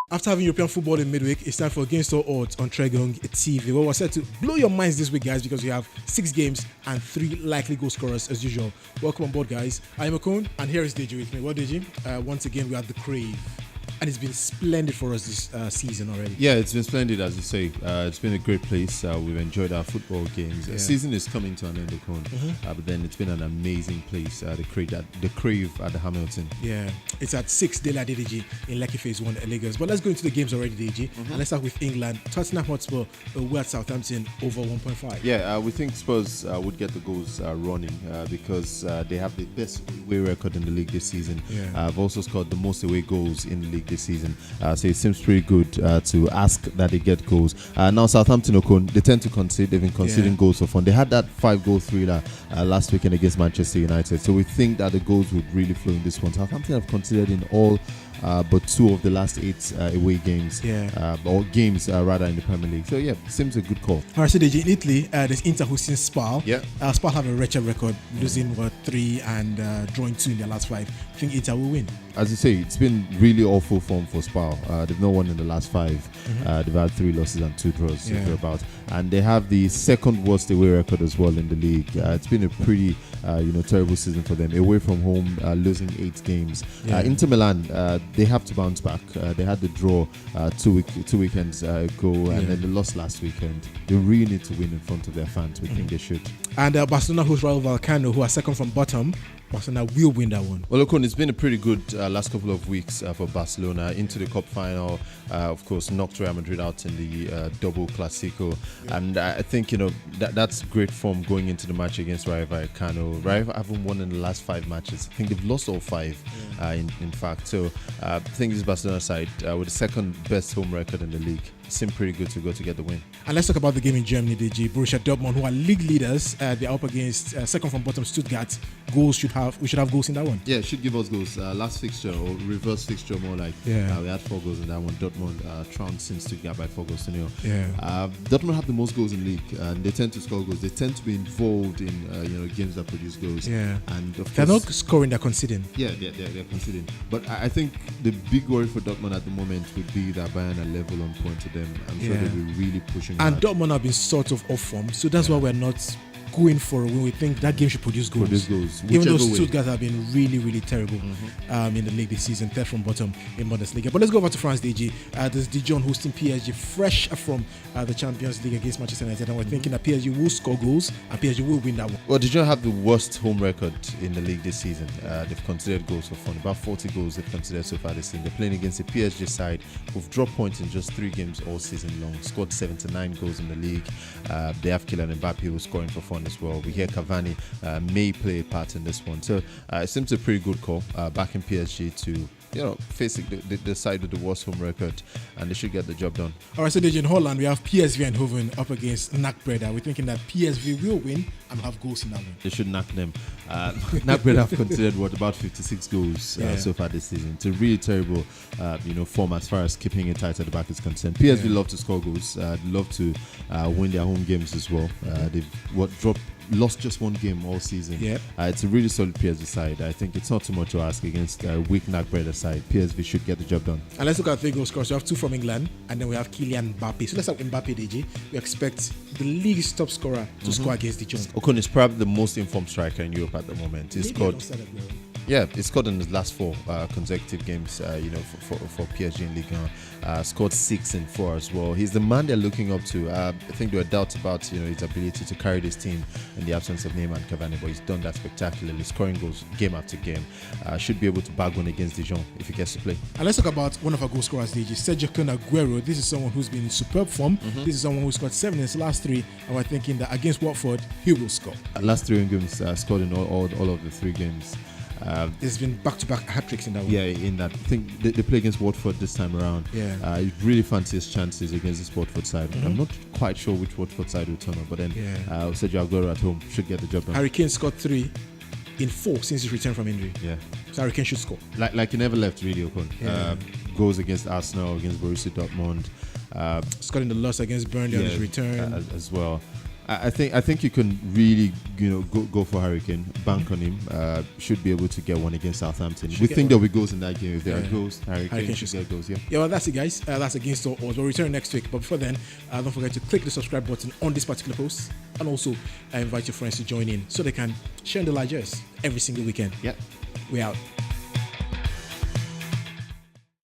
After having European football in midweek, it's time for Against All Odds on Tregung TV. Well, we're set to blow your minds this week, guys, because we have 6 games and 3 likely goal scorers as usual. Welcome on board, guys. I'm Okon, and here is Deji with me. Well, Deji, once again, we have the crave. And it's been splendid for us this season already. Yeah, it's been splendid, as you say. It's been a great place. We've enjoyed our football games. The season is coming to an end, but then it's been an amazing place. The crave at the Hamilton. Yeah, it's at 6 De La DDG in Lekki Phase 1 Lagos. But let's go into the games already, DG. And let's start with England. Tottenham Hotspur away at Southampton over 1.5. Yeah, we think Spurs would get the goals running because they have the best away record in the league this season. I've also scored the most away goals in the league this season, so it seems pretty good to ask that they get goals. Now Southampton, they tend to concede. They've been conceding goals for fun. They had that 5-goal thriller last weekend against Manchester United, so we think that the goals would really flow in this one. Southampton have conceded in all but 2 of the last 8 away games, or games rather, in the Premier League. So seems a good call. Alright, so in Italy, there's Inter hosting Spal. Spal have a wretched record, losing 3 and drawing 2 in their last 5. I think Inter will win. As you say, it's been really awful form for Spal. They've not won in the last 5. They've had 3 losses and 2 draws about, and they have the second worst away record as well in the league. It's been a pretty terrible season for them. Away from home, losing 8 games. Inter Milan, they have to bounce back. They had the draw 2 weekends ago, and then they lost last weekend. They really need to win in front of their fans. We think they should. And Barcelona host Rayo Vallecano, who are second from bottom. Barcelona will win that one. Well, it's been a pretty good last couple of weeks for Barcelona. Into the cup final, of course, knocked Real Madrid out in the double Clasico, and I think that's great form going into the match against Rayo Vallecano. Rayo haven't won in the last 5 matches. I think they've lost all 5, in fact. So I think this Barcelona side with the second best home record in the league seem pretty good to go to get the win. And let's talk about the game in Germany, DG. Borussia Dortmund, who are league leaders, they're up against second from bottom Stuttgart. We should have goals in that one. Yeah, it should give us goals. Last fixture, or reverse fixture more like, we had 4 goals in that one. Dortmund trouncing Stuttgart by 4 goals to 0. Dortmund have the most goals in the league, and they tend to score goals. They tend to be involved in games that produce goals. And of course, they're not scoring, they're conceding. They're conceding. But I think the big worry for Dortmund at the moment would be that Bayern are level on point to them. I'm sure they'll be really pushing. And Dortmund have been sort of off form, so that's why we're not going for it when we think that game should produce goals. Even though Stuttgart have been really, really terrible in the league this season, 3rd from bottom in Bundesliga. But let's go over to France, DG. There's Dijon hosting PSG, fresh from the Champions League against Manchester United, and we're thinking that PSG will score goals and PSG will win that one. Well, Dijon have the worst home record in the league this season. They've considered goals for fun. About 40 goals they've considered so far this season. They're playing against a PSG side who've dropped points in just 3 games all season long. Scored 79 goals in the league. They have Kylian Mbappe who's scoring for fun as well. We hear Cavani may play a part in this one. So it seems a pretty good call back in PSG to facing the side with the worst home record, and they should get the job done. Alright, so in Holland we have PSV and Eindhoven up against NAC Breda. We're thinking that PSV will win and have goals in that one. They should knock them. NAC Breda have considered about 56 goals so far this season. It's a really terrible form as far as keeping it tight at the back is concerned. PSV love to score goals. Love to win their home games as well. They've lost just 1 game all season. It's a really solid PSV side. I think it's not too much to ask against a weak NAC Breda side. PSV should get the job done. And let's look at 3 goal scorers. We have 2 from England, and then we have Kylian Mbappe. So let's have Mbappe, DG. We expect the league's top scorer to score against Dijon. Ocon is probably the most informed striker in Europe at the moment. He's scored. He's scored in his last 4 consecutive games, for PSG in Ligue 1. Scored 6 in 4 as well. He's the man they're looking up to. I think there were doubts about his ability to carry this team in the absence of Neymar and Cavani, but he's done that spectacularly, scoring goals game after game. Should be able to bag one against Dijon if he gets to play. And let's talk about one of our goal scorers, DG, Sergio Kun Aguero. This is someone who's been in superb form. This is someone who scored 7 in his last 3, and we're thinking that against Watford he will score. Last 3 games, scored in all of the 3 games. There's been back-to-back hat-tricks in that one. In that. I think they play against Watford this time around. He really fancies his chances against this Watford side. I'm not quite sure which Watford side will turn up, but then Sergio Aguero at home should get the job done. Harry Kane scored 3 in 4 since his return from injury. So Harry Kane should score. Like he never left, really, Ocon. Goals against Arsenal, against Borussia Dortmund. Scored in the loss against Burnley on his return. As well. I think you can really go for Harry Kane, bank on him. Should be able to get one against Southampton. We think there'll be goals in that game. If there are goals, Harry Kane should get goals. Yeah. Well, that's it, guys. That's against all odds. We'll return next week. But before then, don't forget to click the subscribe button on this particular post, and also invite your friends to join in so they can share in the largesse every single weekend. Yeah. We out.